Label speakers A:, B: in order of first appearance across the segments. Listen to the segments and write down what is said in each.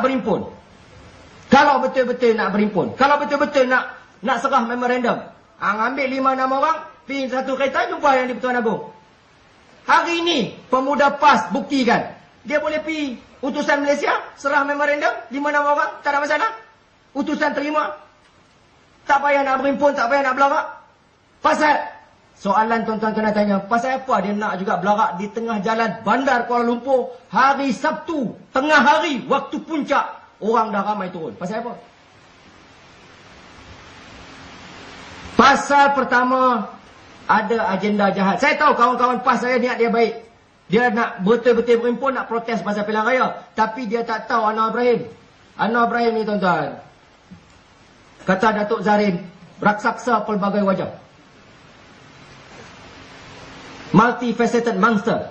A: berimpun. Kalau betul-betul nak berimpun. Kalau betul-betul nak serah memorandum. Ambil 5-6 orang, pergi satu kereta, jumpa yang di Pertuan Agong. Hari ini, pemuda PAS buktikan. Dia boleh pergi utusan Malaysia, serah memorandum, 5-6 orang, tak ada masalah. Utusan terima. Tak payah nak berimpun, tak payah nak belarak. Pasal, soalan tuan-tuan kena tanya, pasal apa dia nak juga belarak di tengah jalan bandar Kuala Lumpur, hari Sabtu, tengah hari, waktu puncak, orang dah ramai turun. Pasal apa? Pasal pertama, ada agenda jahat. Saya tahu kawan-kawan PAS saya niat dia baik. Dia nak betul-betul berimpun, nak protes pasal pilihan raya. Tapi dia tak tahu Anwar Ibrahim. Anwar Ibrahim ni tuan-tuan, kata Datuk Zarin, raksasa pelbagai wajah. Multifaceted monster.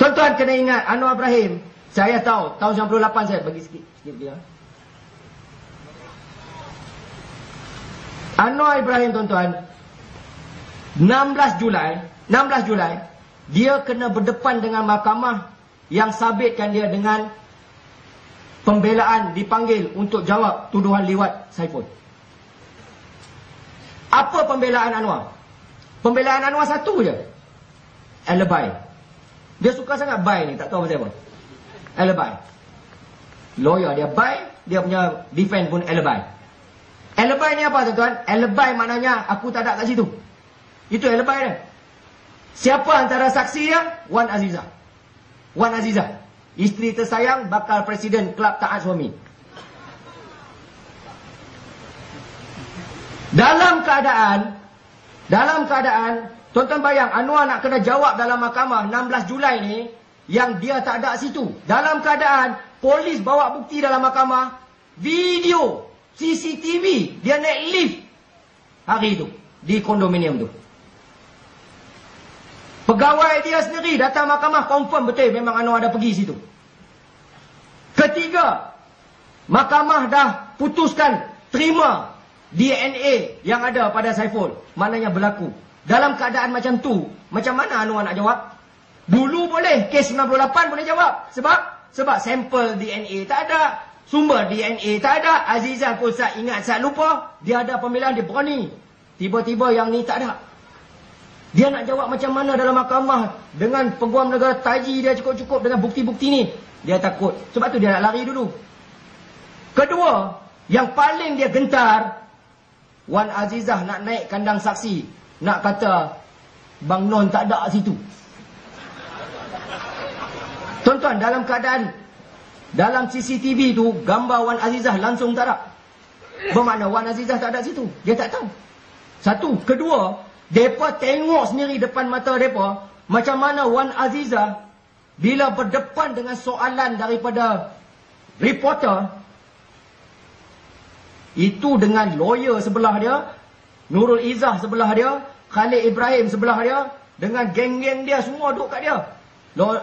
A: Tuan-tuan kena ingat, Anwar Ibrahim, saya tahu, tahun 98 saya bagi sikit dia. Anwar Ibrahim tuan-tuan, 16 Julai, dia kena berdepan dengan mahkamah yang sabitkan dia dengan pembelaan dipanggil untuk jawab tuduhan liwat Saiful. Apa pembelaan Anwar? Pembelaan Anwar satu je. Alibi. Dia suka sangat buy ni, tak tahu pasal apa. Alibi. Lawyer dia buy, dia punya defend pun alibi. Alibi ni apa tuan-tuan? Alibi maknanya aku tak ada kat situ. Itu alibi dia. Siapa antara saksi dia? Wan Azizah. Wan Azizah, isteri tersayang bakal presiden Kelab Taat Suami. Dalam keadaan, tuan-tuan bayang, Anwar nak kena jawab dalam mahkamah 16 Julai ni, yang dia tak ada situ. Dalam keadaan, polis bawa bukti dalam mahkamah, video, CCTV, dia naik lift hari itu, di kondominium tu. Pegawai dia sendiri datang mahkamah, confirm betul memang Anwar ada pergi situ. Ketiga, mahkamah dah putuskan terima DNA yang ada pada Saiful. Maknanya berlaku. Dalam keadaan macam tu, macam mana Anwar nak jawab? Dulu boleh, kes 98 boleh jawab. Sebab sampel DNA tak ada, sumber DNA tak ada. Azizah pun saya ingat, saya lupa. Dia ada pemilihan, dia berani. Tiba-tiba yang ni tak ada. Dia nak jawab macam mana dalam mahkamah dengan peguam negara taji dia cukup-cukup dengan bukti-bukti ni. Dia takut. Sebab tu dia nak lari dulu. Kedua, yang paling dia gentar, Wan Azizah nak naik kandang saksi. Nak kata Bang Non tak ada situ. Tuan-tuan, dalam keadaan dalam CCTV tu, gambar Wan Azizah langsung tak ada. Bermakna Wan Azizah tak ada situ. Dia tak tahu. Satu. Kedua, mereka tengok sendiri depan mata mereka macam mana Wan Azizah bila berdepan dengan soalan daripada reporter, itu dengan lawyer sebelah dia, Nurul Izzah sebelah dia, Khalid Ibrahim sebelah dia, dengan geng-geng dia semua duduk kat dia.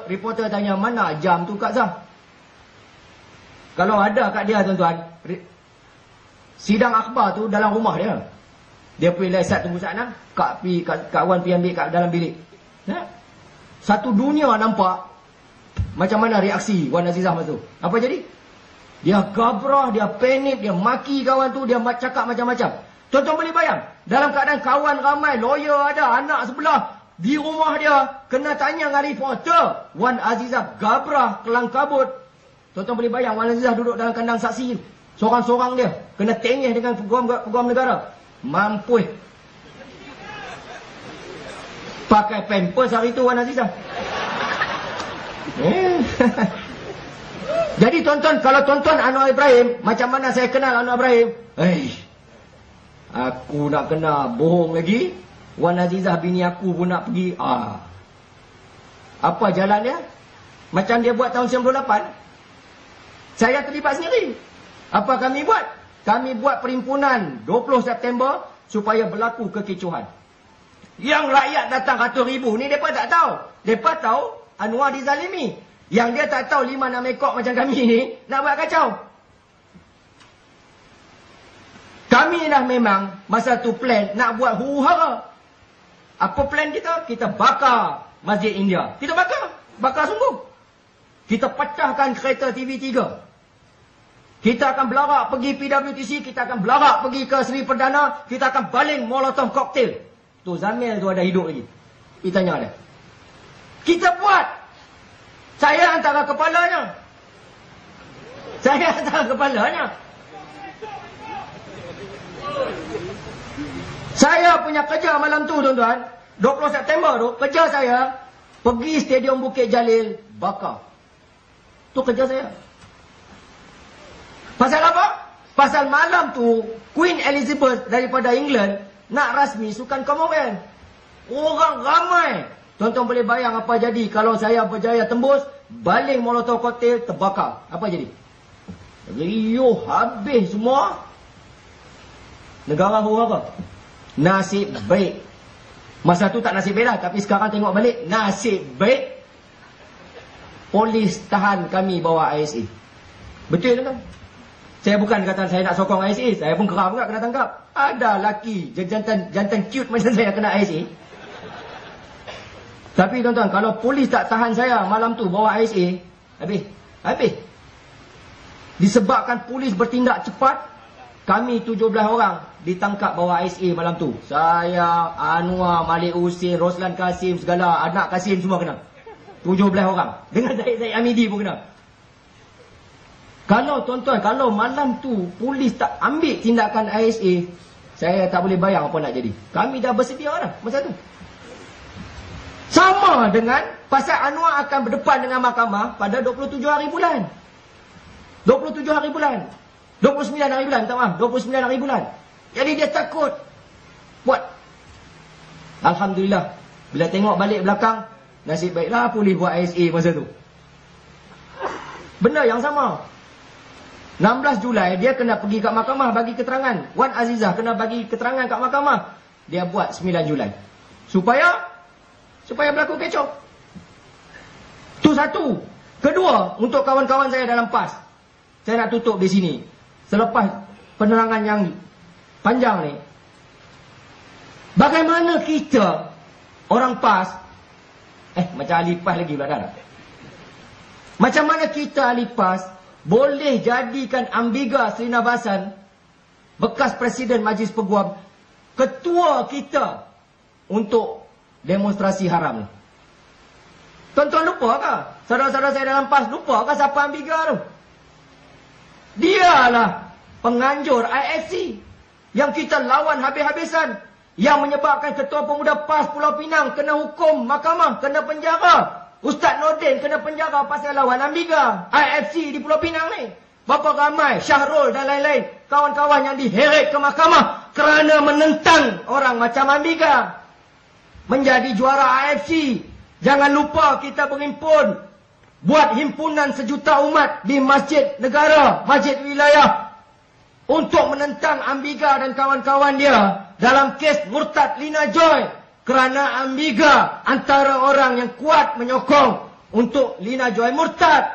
A: Reporter tanya, mana jam tu Kak Zah? Kalau ada kat dia tuan-tuan, sidang akhbar tu dalam rumah dia. Dia pergi lesat tunggu sana, Kak Wan pergi ambil kat dalam bilik. Satu dunia nampak macam mana reaksi Wan Azizah masa tu. Apa jadi? Dia gabrah, dia panik, dia maki kawan tu, dia cakap macam-macam. Tuan-tuan boleh bayang, dalam keadaan kawan ramai, lawyer ada, anak sebelah, di rumah dia, kena tanya dengan reporter. Wan Azizah gabrah, kelang kabut. Tuan-tuan boleh bayang, Wan Azizah duduk dalam kandang saksi, seorang-seorang dia, kena tengih dengan peguam negara. Mampus. Pakai pampers hari tu Wan Azizah. Jadi tuan-tuan, kalau tuan-tuan Anwar Ibrahim, macam mana saya kenal Anwar Ibrahim? Aku nak kena bohong lagi. Wan Azizah bini aku pun nak pergi. Apa jalan dia? Macam dia buat tahun 98. Saya terlibat sendiri. Apa kami buat? Kami buat perhimpunan 20 September supaya berlaku kekecohan. Yang rakyat datang ratus ribu ni, mereka tak tahu. Mereka tahu Anwar dizalimi. Yang dia tak tahu 5-6 ekor macam kami ni nak buat kacau. Kami dah memang masa tu plan nak buat huru-hara. Apa plan kita? Kita bakar Masjid India. Kita bakar. Bakar sungguh. Kita pecahkan kereta TV3. Kita akan belarak pergi PWTC, kita akan belarak pergi ke Seri Perdana, kita akan baling molotov koktel. Tu Zamil tu ada hidup lagi. Kita tanya dia. Kita buat. Saya antara kepalanya. Saya antara kepalanya. Saya punya kerja malam tu tuan-tuan, 20 September tu, kerja saya pergi Stadium Bukit Jalil bakar. Tu kerja saya. Pasal apa? Pasal malam tu Queen Elizabeth daripada England nak rasmi sukan Commonwealth. Orang ramai. Tuan-tuan boleh bayang apa jadi kalau saya berjaya tembus, baling molotov koktel terbakar. Apa jadi? Riuh habis semua. Negara huruf apa? Nasib baik. Masa tu tak nasib baik dah, tapi sekarang tengok balik, nasib baik. Polis tahan kami bawa ISA. Betul kan? Saya bukan kata saya nak sokong ISA, saya pun geram juga kena tangkap. Ada laki jantan cute macam saya kena ISA. Tapi tuan-tuan, kalau polis tak tahan saya malam tu bawa ISA, habis. Disebabkan polis bertindak cepat, kami 17 orang ditangkap bawa ISA malam tu. Saya, Anwar, Malik Husin, Roslan Kasim, segala anak Kasim semua kena. 17 orang. Dengan Zaid Amidi pun kena. Kalau tuan-tuan, kalau malam tu polis tak ambil tindakan ISA, saya tak boleh bayang apa nak jadi. Kami dah bersedia dah masa tu. Sama dengan pasal Anwar akan berdepan dengan mahkamah pada 27 hari bulan. 27 hari bulan. 29 hari bulan, minta maaf, 29 hari bulan. Jadi dia takut buat. Alhamdulillah, bila tengok balik belakang, nasib baiklah polis buat ISA masa tu. Benda yang sama. 16 Julai dia kena pergi kat mahkamah bagi keterangan. Wan Azizah kena bagi keterangan kat mahkamah. Dia buat 9 Julai. Supaya berlaku kecoh. Tu satu. Kedua, untuk kawan-kawan saya dalam PAS. Saya nak tutup di sini. Selepas penerangan yang panjang ni. Bagaimana kita orang PAS, macam ahli PAS lagi pula dah. Macam mana kita ahli PAS boleh jadikan Ambiga Srinivasan, bekas Presiden Majlis Peguam, ketua kita untuk demonstrasi haram ni? Tuan-tuan lupa ke? Saudara-saudara saya dalam PAS lupa ke siapa Ambiga tu? Dialah penganjur IFC yang kita lawan habis-habisan, yang menyebabkan Ketua Pemuda PAS Pulau Pinang kena hukum mahkamah, kena penjara. Ustaz Nordin kena penjara pasal lawan Ambiga IFC di Pulau Pinang ni. Berapa ramai Syahrul dan lain-lain kawan-kawan yang diheret ke mahkamah kerana menentang orang macam Ambiga menjadi juara IFC. Jangan lupa kita berhimpun, buat himpunan sejuta umat di masjid negara, masjid wilayah, untuk menentang Ambiga dan kawan-kawan dia dalam kes murtad Lina Joy. Kerana Ambiga antara orang yang kuat menyokong untuk Lina Joy murtad.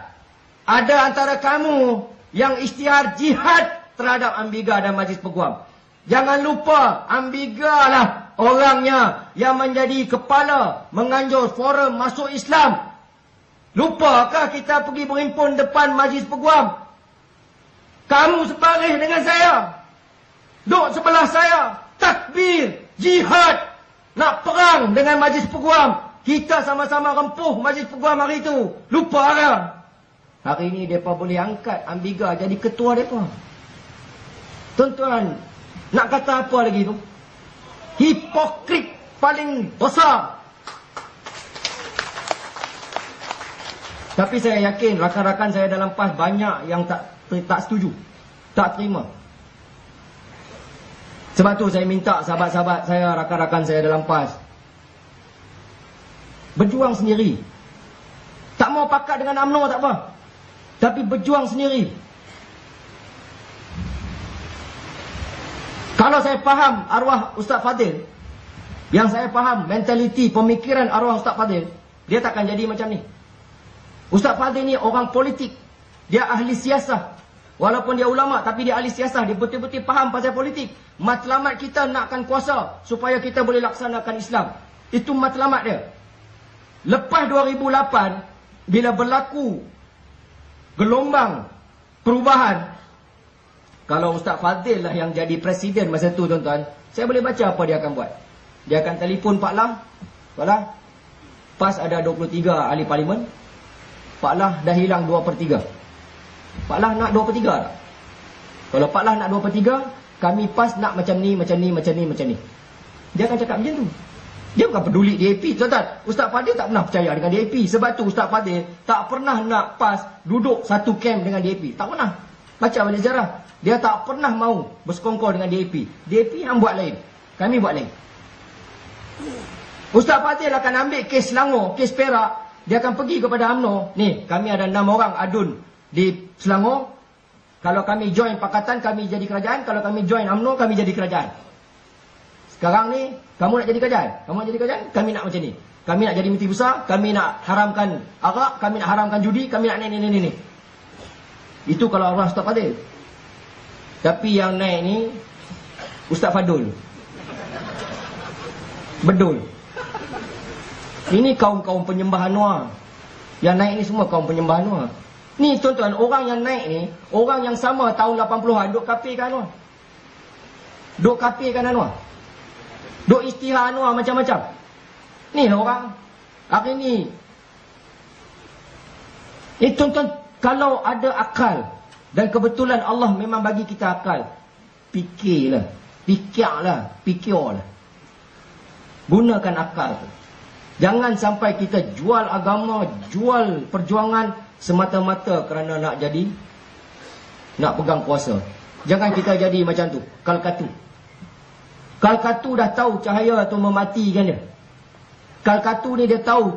A: Ada antara kamu yang isytihar jihad terhadap Ambiga dan Majlis Peguam. Jangan lupa, Ambiga lah orangnya yang menjadi kepala menganjur forum masuk Islam. Lupakah kita pergi berhimpun depan Majlis Peguam? Kamu sebaris dengan saya, duduk sebelah saya, takbir, jihad, nak perang dengan Majlis Peguam. Kita sama-sama rempuh Majlis Peguam hari itu. Lupa orang. Hari ini mereka boleh angkat Ambiga jadi ketua mereka. Tuan-tuan, nak kata apa lagi tu? Hipokrit paling besar. Tapi saya yakin rakan-rakan saya dalam PAS banyak yang tak setuju, tak terima. Sebab tu saya minta sahabat-sahabat saya, rakan-rakan saya dalam PAS, berjuang sendiri. Tak mau pakat dengan UMNO tak apa, tapi berjuang sendiri. Kalau saya faham arwah Ustaz Fadil, yang saya faham mentaliti, pemikiran arwah Ustaz Fadil, dia takkan jadi macam ni. Ustaz Fadil ni orang politik. Dia ahli siasah. Walaupun dia ulama, tapi dia ahli siasah. Dia betul-betul faham pasal politik. Matlamat kita nakkan kuasa supaya kita boleh laksanakan Islam. Itu matlamat dia. Lepas 2008, bila berlaku gelombang perubahan. Kalau Ustaz Fadil lah yang jadi presiden masa tu tuan-tuan, saya boleh baca apa dia akan buat. Dia akan telefon Pak Lah. Pak Lah, PAS ada 23 ahli parlimen. Pak Lah dah hilang 2/3. Pak Lah nak 2/3 tak? Kalau Pak Lah nak 2/3, kami PAS nak macam ni, macam ni, macam ni, macam ni. Dia akan cakap macam tu. Dia bukan peduli DAP, tuan-tuan. Ustaz Fadil tak pernah percaya dengan DAP. Sebab tu Ustaz Fadil tak pernah nak PAS duduk satu camp dengan DAP. Tak pernah. Baca balik sejarah. Dia tak pernah mau bersekongkol dengan DAP. DAP yang buat lain, kami buat lain. Ustaz Fadil akan ambil kes Selangor, kes Perak. Dia akan pergi kepada UMNO. Ni, kami ada 6 orang adun di Selangor. Kalau kami join pakatan, kami jadi kerajaan. Kalau kami join UMNO, kami jadi kerajaan. Sekarang ni, kamu nak jadi kerajaan? Kamu nak jadi kerajaan? Kami nak macam ni. Kami nak jadi menteri besar. Kami nak haramkan arak. Kami nak haramkan judi. Kami nak ni. Itu kalau orang Ustaz Fadil. Tapi yang naik ni, Ustaz Fadul. Bedul. Ini kaum-kaum penyembah Anwar. Yang naik ni semua kaum penyembah Anwar. Ni tuan-tuan, orang yang naik ni, orang yang sama tahun 80-an duk kafirkan Anwar. Duk kafirkan Anwar. Duk istihar Anwar macam-macam. Ni orang. Hari ni. Tuan-tuan, kalau ada akal, dan kebetulan Allah memang bagi kita akal, fikirlah. Fikirlah. Gunakan akal tu. Jangan sampai kita jual agama, jual perjuangan semata-mata kerana nak pegang kuasa. Jangan kita jadi macam tu. Kalkatu dah tahu cahaya tu mematikan dia. Kalkatu ni dia tahu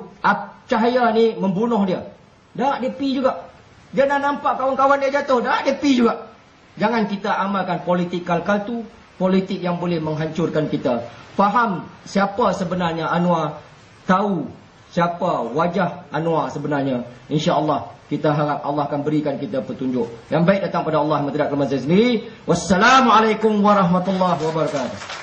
A: cahaya ni membunuh dia. Dah dia pi juga. Dia dah nampak kawan-kawan dia jatuh. Dah dia pi juga. Jangan kita amalkan politik kalkatu, politik yang boleh menghancurkan kita. Faham siapa sebenarnya Anwar, tahu siapa wajah Anwar sebenarnya. InsyaAllah kita harap Allah akan berikan kita petunjuk yang baik datang pada Allah, tidak kelemahan sendiri. Wassalamualaikum warahmatullahi wabarakatuh.